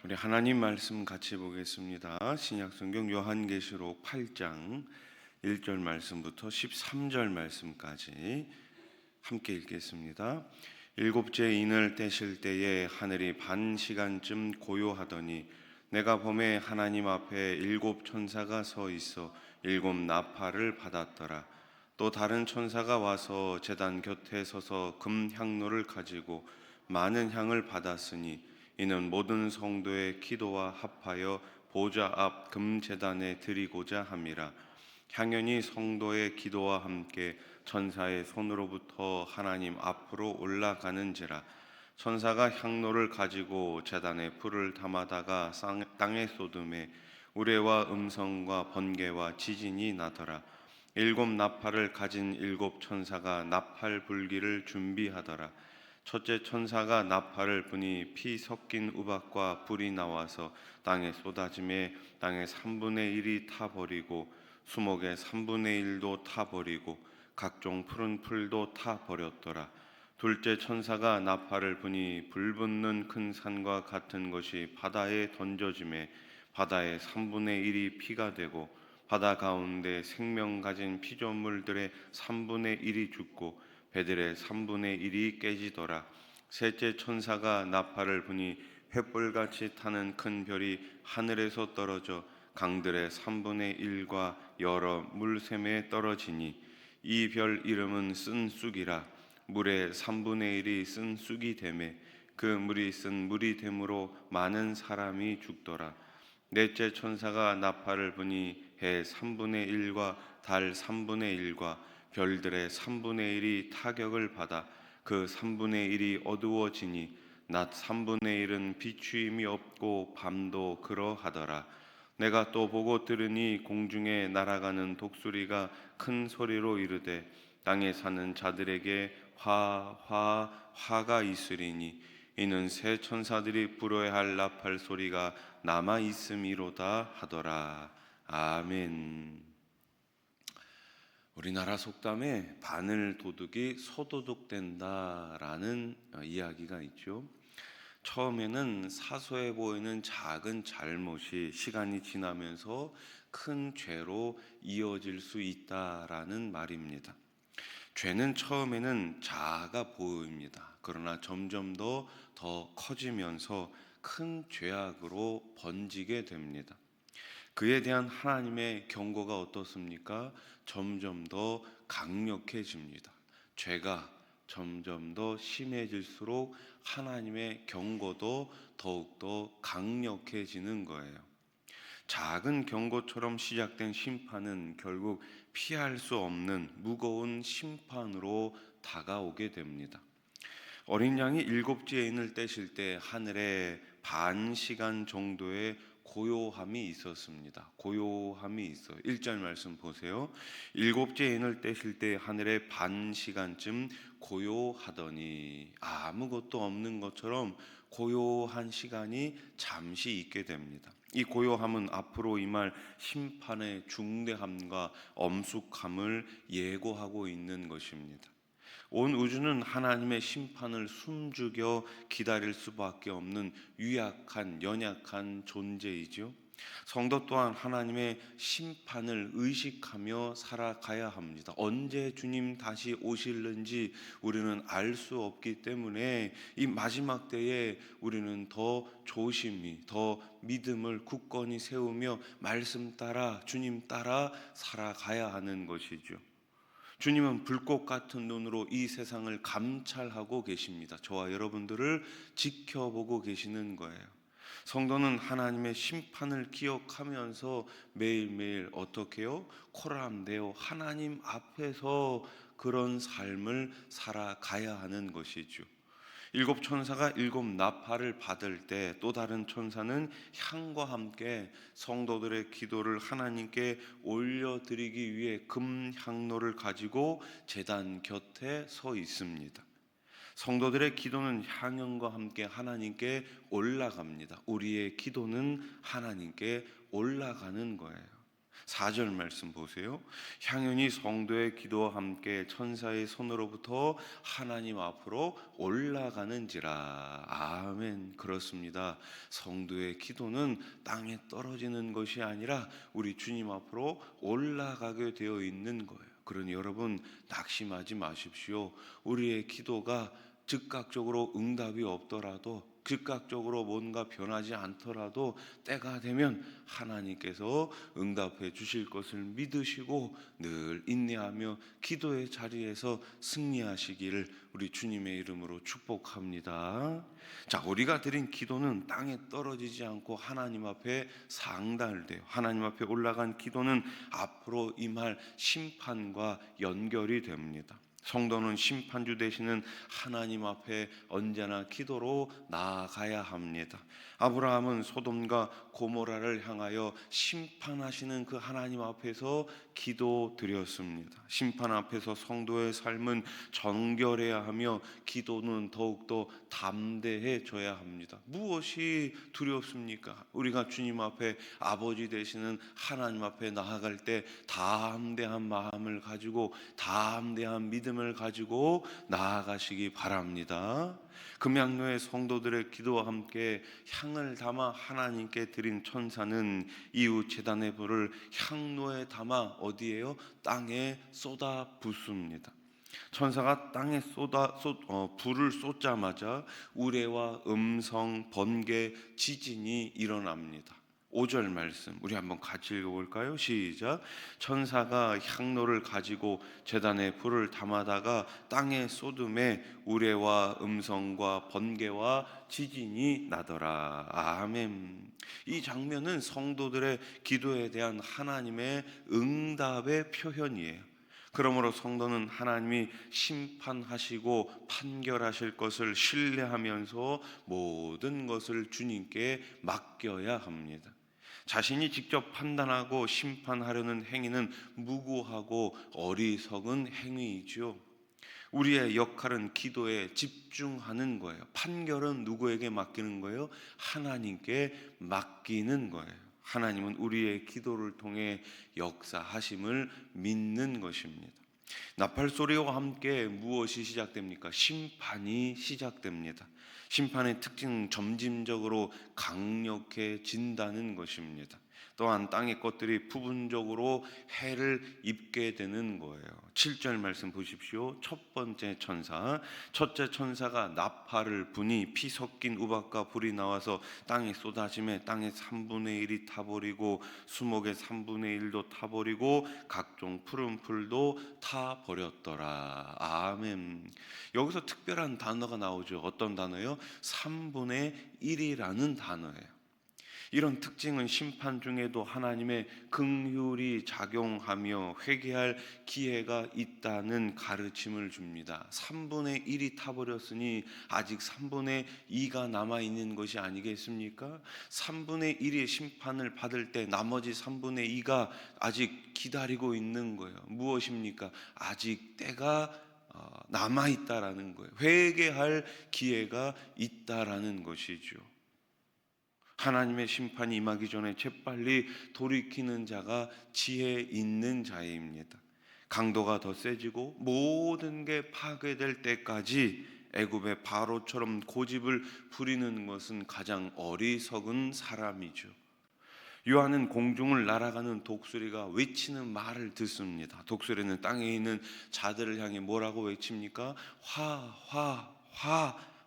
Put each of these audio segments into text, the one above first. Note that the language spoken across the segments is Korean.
우리 하나님 말씀 같이 보겠습니다. 신약성경 요한계시록 8장 1절 말씀부터 13절 말씀까지 함께 읽겠습니다. 일곱째 인을 떼실 때에 하늘이 반 시간쯤 고요하더니 내가 보매 하나님 앞에 일곱 천사가 서 있어 일곱 나팔을 받았더라. 또 다른 천사가 와서 제단 곁에 서서 금 향로를 가지고 많은 향을 받았으니 이는 모든 성도의 기도와 합하여 보좌 앞 금제단에 드리고자 함이라. 향연이 성도의 기도와 함께 천사의 손으로부터 하나님 앞으로 올라가는지라. 천사가 향로를 가지고 제단에 불을 담아다가 땅에 쏟음에 우레와 음성과 번개와 지진이 나더라. 일곱 나팔을 가진 일곱 천사가 나팔 불기를 준비하더라. 첫째 천사가 나팔을 부니 피 섞인 우박과 불이 나와서 땅에 쏟아지매 땅의 3분의 1이 타버리고 수목의 3분의 1도 타버리고 각종 푸른 풀도 타버렸더라. 둘째 천사가 나팔을 부니 불붙는 큰 산과 같은 것이 바다에 던져지매 바다의 3분의 1이 피가 되고 바다 가운데 생명 가진 피조물들의 3분의 1이 죽고 배들의 3분의 1이 깨지더라. 셋째 천사가 나팔을 부니 횃불같이 타는 큰 별이 하늘에서 떨어져 강들의 3분의 1과 여러 물샘에 떨어지니 이 별 이름은 쓴 쑥이라. 물의 3분의 1이 쓴 쑥이 되매 그 물이 쓴 물이 되므로 많은 사람이 죽더라. 넷째 천사가 나팔을 부니 해 3분의 1과 달 3분의 1과 별들의 3분의 1이 타격을 받아 그 3분의 1이 어두워지니 낮 3분의 1은 비추임이 없고 밤도 그러하더라. 내가 또 보고 들으니 공중에 날아가는 독수리가 큰 소리로 이르되 땅에 사는 자들에게 화가 있으리니 이는 새 천사들이 불어야 할 나팔 소리가 남아 있음이로다 하더라. 아멘. 우리나라 속담에 바늘 도둑이 소도둑된다라는 이야기가 있죠. 처음에는 사소해 보이는 작은 잘못이 시간이 지나면서 큰 죄로 이어질 수 있다라는 말입니다. 죄는 처음에는 작아 보입니다. 그러나 점점 더 커지면서 큰 죄악으로 번지게 됩니다. 그에 대한 하나님의 경고가 어떻습니까? 점점 더 강력해집니다. 죄가 점점 더 심해질수록 하나님의 경고도 더욱더 강력해지는 거예요. 작은 경고처럼 시작된 심판은 결국 피할 수 없는 무거운 심판으로 다가오게 됩니다. 어린 양이 일곱째 인을 떼실 때 하늘에 반 시간 정도의 고요함이 있었습니다. 고요함이 있어요. 1절 말씀 보세요. 일곱째 인을 떼실 때 하늘에 반 시간쯤 고요하더니 아무것도 없는 것처럼 고요한 시간이 잠시 있게 됩니다. 이 고요함은 앞으로 임할 심판의 중대함과 엄숙함을 예고하고 있는 것입니다. 온 우주는 하나님의 심판을 숨죽여 기다릴 수밖에 없는 연약한 존재이죠. 성도 또한 하나님의 심판을 의식하며 살아가야 합니다. 언제 주님 다시 오실는지 우리는 알 수 없기 때문에 이 마지막 때에 우리는 더 조심히, 더 믿음을 굳건히 세우며 말씀 따라, 주님 따라 살아가야 하는 것이죠. 주님은 불꽃 같은 눈으로 이 세상을 감찰하고 계십니다. 저와 여러분들을 지켜보고 계시는 거예요. 성도는 하나님의 심판을 기억하면서 매일매일 어떻게 해요? 코람되어 하나님 앞에서 그런 삶을 살아가야 하는 것이죠. 일곱 천사가 일곱 나팔을 받을 때 또 다른 천사는 향과 함께 성도들의 기도를 하나님께 올려드리기 위해 금 향로를 가지고 제단 곁에 서 있습니다. 성도들의 기도는 향연과 함께 하나님께 올라갑니다. 우리의 기도는 하나님께 올라가는 거예요. 4절 말씀 보세요. 향연이 성도의 기도와 함께 천사의 손으로부터 하나님 앞으로 올라가는지라. 아멘. 그렇습니다. 성도의 기도는 땅에 떨어지는 것이 아니라 우리 주님 앞으로 올라가게 되어 있는 거예요. 그러니 여러분 낙심하지 마십시오. 우리의 기도가 즉각적으로 응답이 없더라도, 즉각적으로 뭔가 변하지 않더라도 때가 되면 하나님께서 응답해 주실 것을 믿으시고 늘 인내하며 기도의 자리에서 승리하시기를 우리 주님의 이름으로 축복합니다. 자, 우리가 드린 기도는 땅에 떨어지지 않고 하나님 앞에 상달돼요. 하나님 앞에 올라간 기도는 앞으로 임할 심판과 연결이 됩니다. 성도는 심판주 되시는 하나님 앞에 언제나 기도로 나아가야 합니다. 아브라함은 소돔과 고모라를 향하여 심판하시는 그 하나님 앞에서 기도드렸습니다. 심판 앞에서 성도의 삶은 정결해야 하며 기도는 더욱더 담대해져야 합니다. 무엇이 두렵습니까? 우리가 주님 앞에 아버지 되시는 하나님 앞에 나아갈 때 담대한 마음을 가지고 담대한 믿음을 가지고 나아가시기 바랍니다. 금양로의 성도들의 기도와 함께 향을 담아 하나님께 드린 천사는 이후 제단의 불을 향로에 담아 어디에요? 땅에 쏟아 붓습니다. 천사가 땅에 불을 쏟자마자 우레와 음성, 번개, 지진이 일어납니다. 5절 말씀 우리 한번 같이 읽어볼까요? 시작. 천사가 향로를 가지고 제단에 불을 담아다가 땅에 쏟음에 우레와 음성과 번개와 지진이 나더라. 아멘. 이 장면은 성도들의 기도에 대한 하나님의 응답의 표현이에요. 그러므로 성도는 하나님이 심판하시고 판결하실 것을 신뢰하면서 모든 것을 주님께 맡겨야 합니다. 자신이 직접 판단하고 심판하려는 행위는 무고하고 어리석은 행위이죠. 우리의 역할은 기도에 집중하는 거예요. 판결은 누구에게 맡기는 거예요? 하나님께 맡기는 거예요. 하나님은 우리의 기도를 통해 역사하심을 믿는 것입니다. 나팔 소리와 함께 무엇이 시작됩니까? 심판이 시작됩니다. 심판의 특징은 점진적으로 강력해진다는 것입니다. 또한 땅의 것들이 부분적으로 해를 입게 되는 거예요. 7절 말씀 보십시오. 첫 번째 천사, 첫째 천사가 나팔을 부니 피 섞인 우박과 불이 나와서 땅에 쏟아짐에 땅의 3분의 1이 타버리고 수목의 3분의 1도 타버리고 각종 푸른 풀도 타버렸더라. 아멘. 여기서 특별한 단어가 나오죠. 어떤 단어요? 3분의 1이라는 단어예요. 이런 특징은 심판 중에도 하나님의 긍휼이 작용하며 회개할 기회가 있다는 가르침을 줍니다. 3분의 1이 타버렸으니 아직 3분의 2가 남아있는 것이 아니겠습니까? 3분의 1의 심판을 받을 때 나머지 3분의 2가 아직 기다리고 있는 거예요. 무엇입니까? 아직 때가 남아있다라는 거예요. 회개할 기회가 있다라는 것이죠. 하나님의 심판이 임하기 전에 재빨리 돌이키는 자가 지혜 있는 자입니다. 강도가 더 세지고 모든 게 파괴될 때까지 애굽의 바로처럼 고집을 부리는 것은 가장 어리석은 사람이죠. 요한은 공중을 날아가는 독수리가 외치는 말을 듣습니다. 독수리는 땅에 있는 자들을 향해 뭐라고 외칩니까?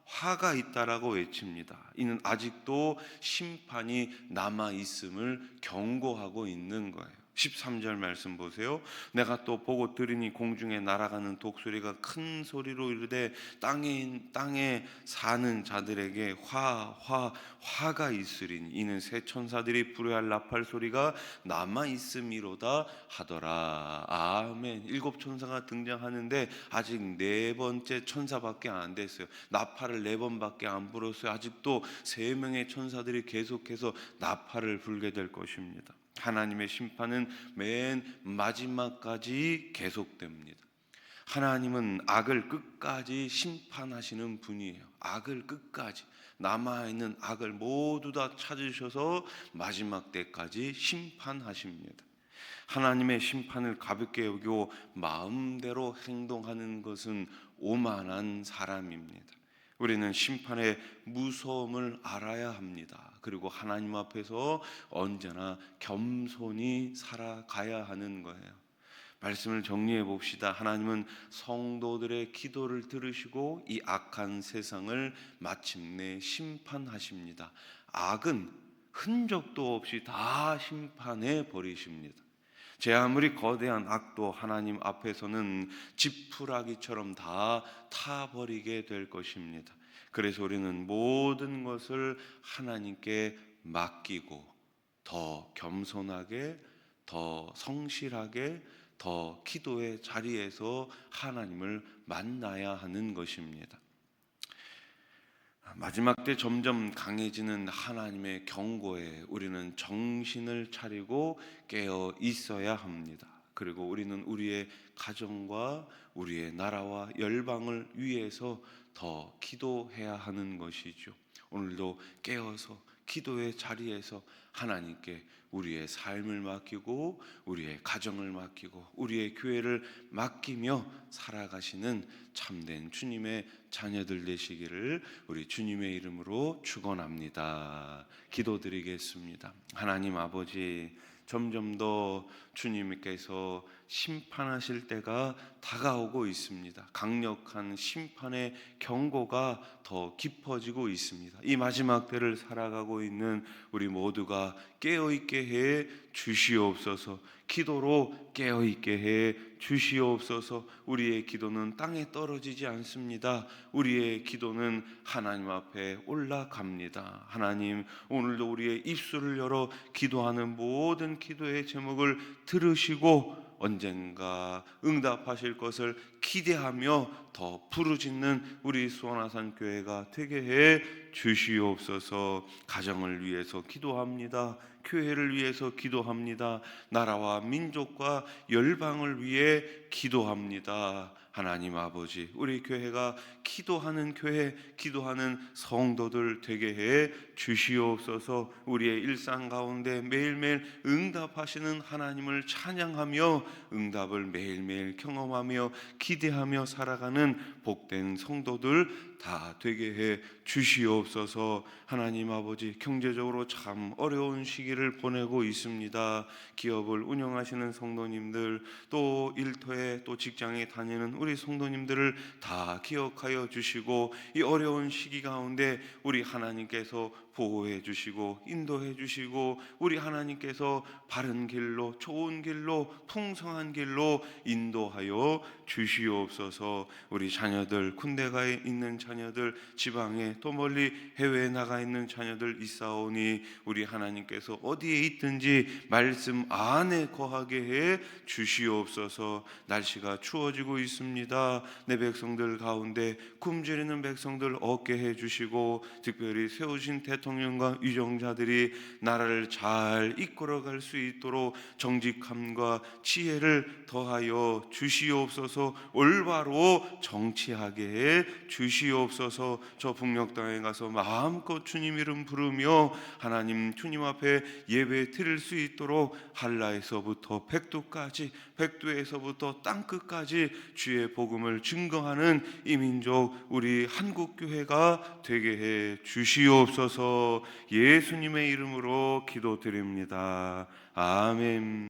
화가 있다라고 외칩니다. 이는 아직도 심판이 남아 있음을 경고하고 있는 거예요. 13절 말씀 보세요. 내가 또 보고 들으니 공중에 날아가는 독수리가 큰 소리로 이르되 땅에 사는 자들에게 화가 있으리니 이는 새 천사들이 불효할 나팔 소리가 남아 있음이로다 하더라. 아멘. 7천사가 등장하는데 아직 4번째 천사밖에 안 됐어요. 나팔을 4번밖에 안 불었어요. 아직도 3명의 천사들이 계속해서 나팔을 불게 될 것입니다. 하나님의 심판은 맨 마지막까지 계속됩니다. 하나님은 악을 끝까지 심판하시는 분이에요. 악을 끝까지, 남아있는 악을 모두 다 찾으셔서 마지막 때까지 심판하십니다. 하나님의 심판을 가볍게 여기고 마음대로 행동하는 것은 오만한 사람입니다. 우리는 심판의 무서움을 알아야 합니다. 그리고 하나님 앞에서 언제나 겸손히 살아가야 하는 거예요. 말씀을 정리해 봅시다. 하나님은 성도들의 기도를 들으시고 이 악한 세상을 마침내 심판하십니다. 악은 흔적도 없이 다 심판해 버리십니다. 제 아무리 거대한 악도 하나님 앞에서는 지푸라기처럼 다 타버리게 될 것입니다. 그래서 우리는 모든 것을 하나님께 맡기고 더 겸손하게, 더 성실하게, 더 기도의 자리에서 하나님을 만나야 하는 것입니다. 마지막 때 점점 강해지는 하나님의 경고에 우리는 정신을 차리고 깨어 있어야 합니다. 그리고 우리는 우리의 가정과 우리의 나라와 열방을 위해서 더 기도해야 하는 것이죠. 오늘도 깨어서 기도의 자리에서 하나님께 우리의 삶을 맡기고 우리의 가정을 맡기고 우리의 교회를 맡기며 살아가시는 참된 주님의 자녀들 되시기를 우리 주님의 이름으로 축원합니다. 기도드리겠습니다. 하나님 아버지, 점점 더 주님께서 심판하실 때가 다가오고 있습니다. 강력한 심판의 경고가 더 깊어지고 있습니다. 이 마지막 때를 살아가고 있는 우리 모두가 깨어있게 해 주시옵소서. 기도로 깨어있게 해 주시옵소서. 우리의 기도는 땅에 떨어지지 않습니다. 우리의 기도는 하나님 앞에 올라갑니다. 하나님, 오늘도 우리의 입술을 열어 기도하는 모든 기도의 제목을 들으시고 언젠가 응답하실 것을 기대하며 더 부르짖는 우리 수원아산 교회가 되게 해 주시옵소서. 가정을 위해서 기도합니다. 교회를 위해서 기도합니다. 나라와 민족과 열방을 위해 기도합니다. 하나님 아버지, 우리 교회가 기도하는 교회, 기도하는 성도들 되게 해 주시옵소서. 우리의 일상 가운데 매일매일 응답하시는 하나님을 찬양하며 응답을 매일매일 경험하며 기대하며 살아가는 복된 성도들 다 되게 해 주시옵소서. 하나님 아버지, 경제적으로 참 어려운 시기를 보내고 있습니다. 기업을 운영하시는 성도님들, 또 일터에 또 직장에 다니는 우리 성도님들을 다 기억하여 주시고 이 어려운 시기 가운데 우리 하나님께서 보호해 주시고 인도해 주시고 우리 하나님께서 바른 길로, 좋은 길로, 풍성한 길로 인도하여 주시옵소서. 우리 자녀들, 군대 가 있는 자녀들, 지방에 또 멀리 해외에 나가 있는 자녀들 있사오니 우리 하나님께서 어디에 있든지 말씀 안에 거하게 해 주시옵소서. 날씨가 추워지고 있습니다. 내 백성들 가운데 굶주리는 백성들 얻게 해 주시고 특별히 세우신 대통령과 위정자들이 나라를 잘 이끌어갈 수 있도록 정직함과 지혜를 더하여 주시옵소서. 올바로 정치하게 해 주시옵소서. 저 북녘 땅에 가서 마음껏 주님 이름 부르며 하나님 주님 앞에 예배 드릴 수 있도록 한라에서부터 백두까지, 백두에서부터 땅끝까지 주의 복음을 증거하는 이 민족 우리 한국교회가 되게 해 주시옵소서. 예수님의 이름으로 기도드립니다. 아멘.